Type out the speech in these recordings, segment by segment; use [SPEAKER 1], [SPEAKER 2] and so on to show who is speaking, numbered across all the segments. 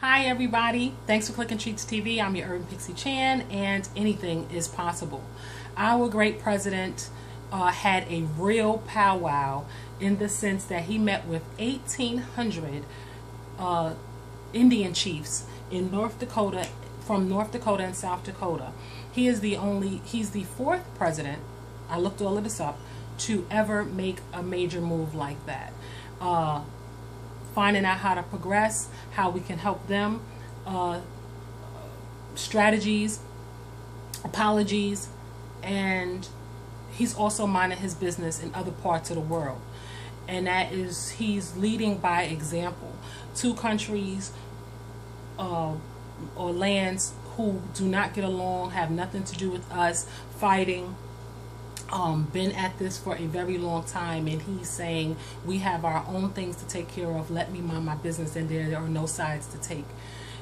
[SPEAKER 1] Hi everybody, thanks for clicking Treats TV. I'm your Urban Pixie Chan, and anything is possible. Our great president had a real powwow in the sense that he met with 1,800 Indian chiefs in North Dakota, from North Dakota and South Dakota. He's the fourth president, I looked all of this up, to ever make a major move like that. Finding out how to progress, how we can help them, strategies, apologies, and he's also minding his business in other parts of the world. And that is, he's leading by example. Two countries or lands who do not get along, have nothing to do with us, fighting, been at this for a very long time, and he's saying we have our own things to take care of, let me mind my business, and there are no sides to take.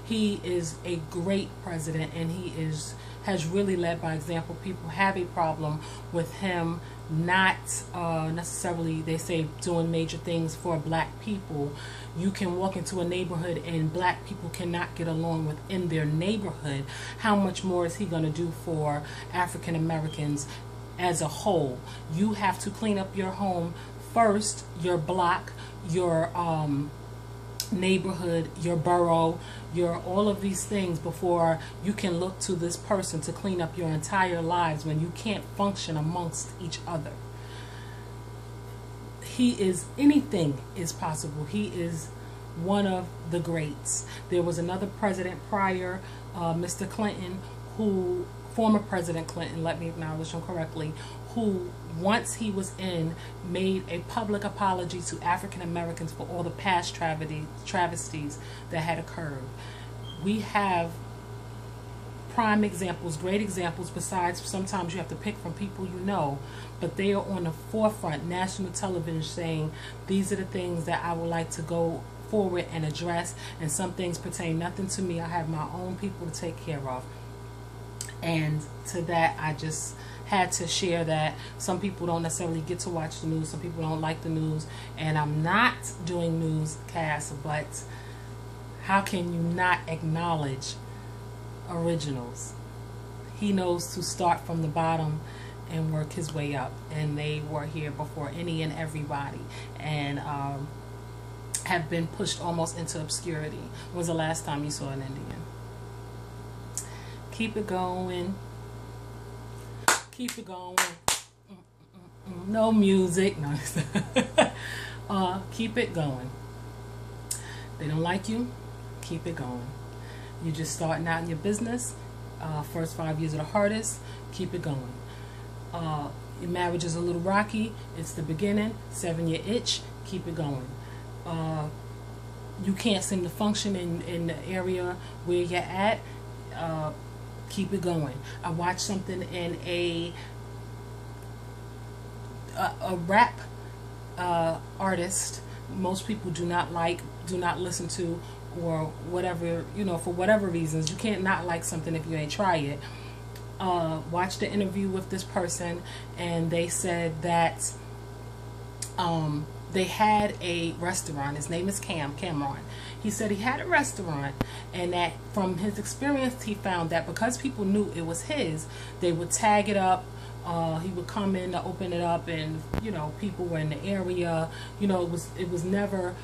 [SPEAKER 1] He is a great president, and he has really led by example. People have a problem with him not necessarily, they say, doing major things for black people. You can walk into a neighborhood and black people cannot get along within their neighborhood. How much more is he going to do for African Americans as a whole? You have to clean up your home first, your block, your neighborhood, your borough, your all of these things, before you can look to this person to clean up your entire lives when you can't function amongst each other. Anything is possible. He is one of the greats. There was another president prior, Mr. Clinton, who, former President Clinton, let me acknowledge him correctly, who, once he was in, made a public apology to African Americans for all the past travesties that had occurred. We have prime examples, great examples, besides sometimes you have to pick from people you know, but they are on the forefront, national television, saying these are the things that I would like to go forward and address, and some things pertain nothing to me. I have my own people to take care of. And to that, I just had to share that. Some people don't necessarily get to watch the news. Some people don't like the news. And I'm not doing newscasts, but how can you not acknowledge originals? He knows to start from the bottom and work his way up. And they were here before any and everybody. And have been pushed almost into obscurity. When was the last time you saw an Indian? Keep it going. Keep it going. No music. No. Keep it going. They don't like you. Keep it going. You're just starting out in your business. First 5 years are the hardest. Keep it going. Your marriage is a little rocky. It's the beginning. 7-year itch. Keep it going. You can't seem to function in the area where you're at. Keep it going. I watched something in a rap artist most people do not like, do not listen to, or whatever, you know, for whatever reasons. You can't not like something if you ain't try it. Watched the interview with this person, and they said that they had a restaurant. His name is Cameron. He said he had a restaurant, and that from his experience he found that because people knew it was his, they would tag it up. He would come in to open it up, and you know, people were in the area. You know, it was never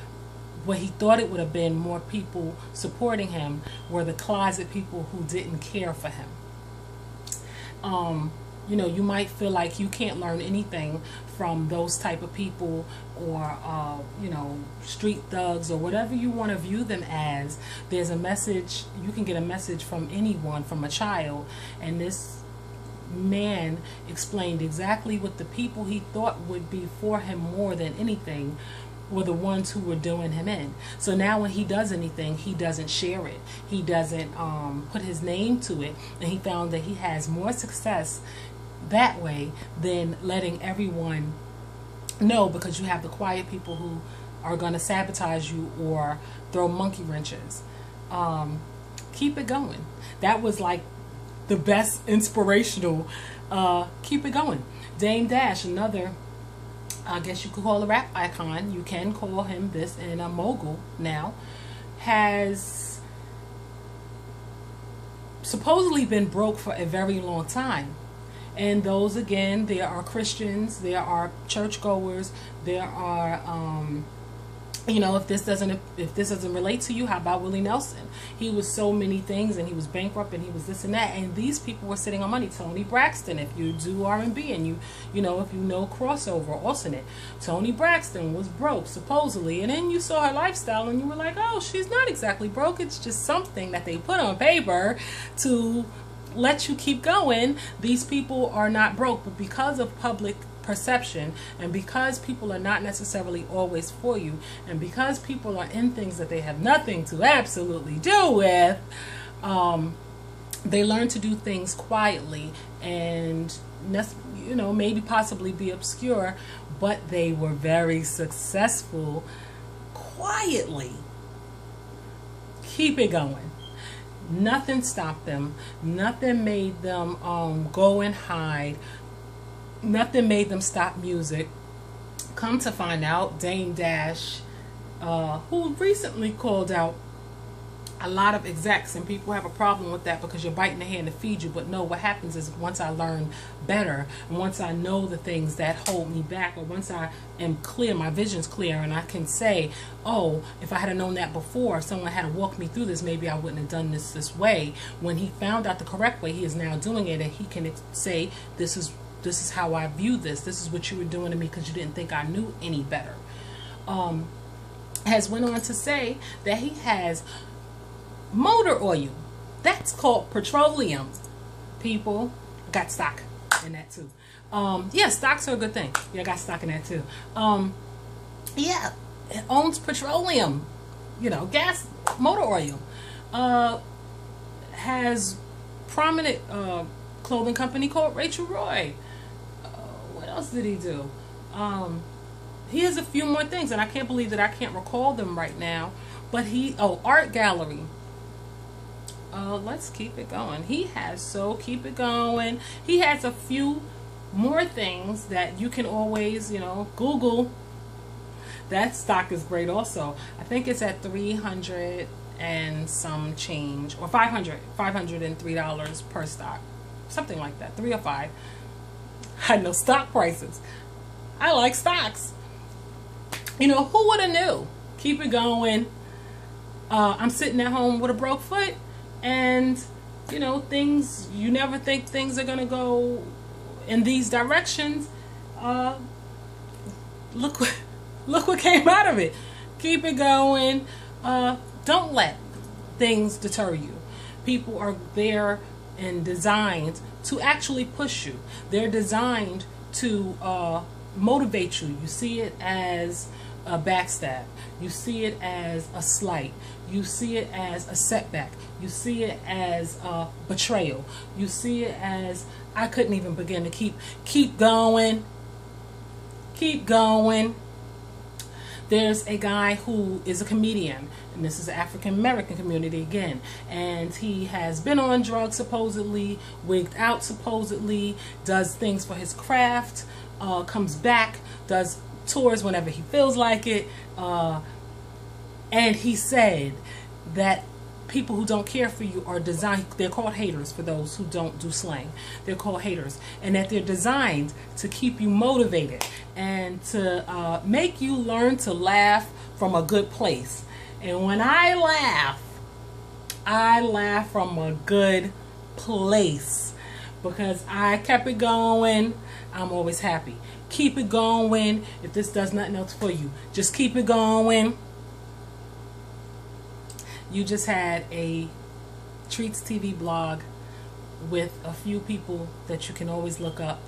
[SPEAKER 1] what he thought it would have been. More people supporting him were the closet people who didn't care for him. You know, you might feel like you can't learn anything from those type of people, or you know, street thugs, or whatever you want to view them as. There's a message, you can get a message from anyone, from a child, and this man explained exactly what the people he thought would be for him more than anything were the ones who were doing him in. So now when he does anything, he doesn't share it. He doesn't put his name to it, and he found that he has more success that way than letting everyone know, because you have the quiet people who are going to sabotage you or throw monkey wrenches. Keep it going. That was like the best inspirational. Keep it going. Dame Dash, another, I guess you could call a rap icon. You can call him this, and a mogul now, has supposedly been broke for a very long time. And those, again, there are Christians, there are churchgoers, there are, you know, if this doesn't relate to you, how about Willie Nelson? He was so many things, and he was bankrupt, and he was this and that, and these people were sitting on money. Tony Braxton, if you do R&B, and you know, if you know crossover, alternate, Tony Braxton was broke supposedly, and then you saw her lifestyle, and you were like, oh, she's not exactly broke. It's just something that they put on paper to let you keep going. These people are not broke, but because of public perception, and because people are not necessarily always for you, and because people are in things that they have nothing to absolutely do with, they learn to do things quietly and, you know, maybe possibly be obscure, but they were very successful quietly. Keep it going. Nothing stopped them. Nothing made them go and hide. Nothing made them stop music. Come to find out, Dame Dash, who recently called out a lot of execs, and people have a problem with that because you're biting the hand to feed you. But no, what happens is once I learn better, and once I know the things that hold me back, or once I am clear, my vision's clear, and I can say, oh, if I had known that before, if someone had walked me through this, maybe I wouldn't have done this way. When he found out the correct way, he is now doing it, and he can say, this is how I view this. This is what you were doing to me because you didn't think I knew any better. Has went on to say that he has motor oil. That's called petroleum. People, got stock in that too. Yeah, stocks are a good thing. Yeah, I got stock in that too. Yeah, it owns petroleum. You know, gas, motor oil. Has prominent clothing company called Rachel Roy. What else did he do? He has a few more things, and I can't believe that I can't recall them right now. But art gallery. Let's keep it going. He has, keep it going. He has a few more things that you can always, you know, Google. That stock is great also. I think it's at 300 and some change, or $503 per stock. Something like that, 3 or 5. I know stock prices. I like stocks. You know, who would have knew? Keep it going. I'm sitting at home with a broke foot, and you know, things, you never think things are gonna go in these directions. Look what came out of it. Keep it going. Don't let things deter you. People are there and designed to actually push you. They're designed to motivate you. You see it as a backstab. You see it as a slight. You see it as a setback. You see it as a betrayal. You see it as, I couldn't even begin to keep going. Keep going. There's a guy who is a comedian, and this is the African American community again, and he has been on drugs supposedly, wigged out supposedly, does things for his craft, comes back, does tours whenever he feels like it, and he said that people who don't care for you are designed, they're called haters for those who don't do slang. They're called haters. And that they're designed to keep you motivated and to make you learn to laugh from a good place. And when I laugh from a good place because I kept it going. I'm always happy. Keep it going. If this does nothing else for you, just keep it going. You just had a Treats TV blog with a few people that you can always look up,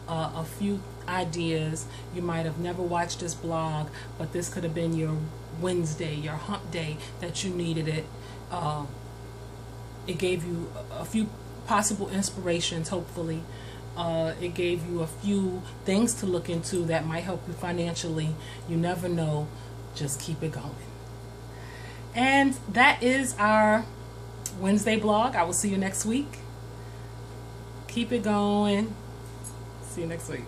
[SPEAKER 1] a few ideas. You might have never watched this blog, but this could have been your Wednesday, your hump day that you needed it. It gave you a few possible inspirations, hopefully. It gave you a few things to look into that might help you financially. You never know. Just keep it going. And that is our Wednesday blog. I will see you next week. Keep it going. See you next week.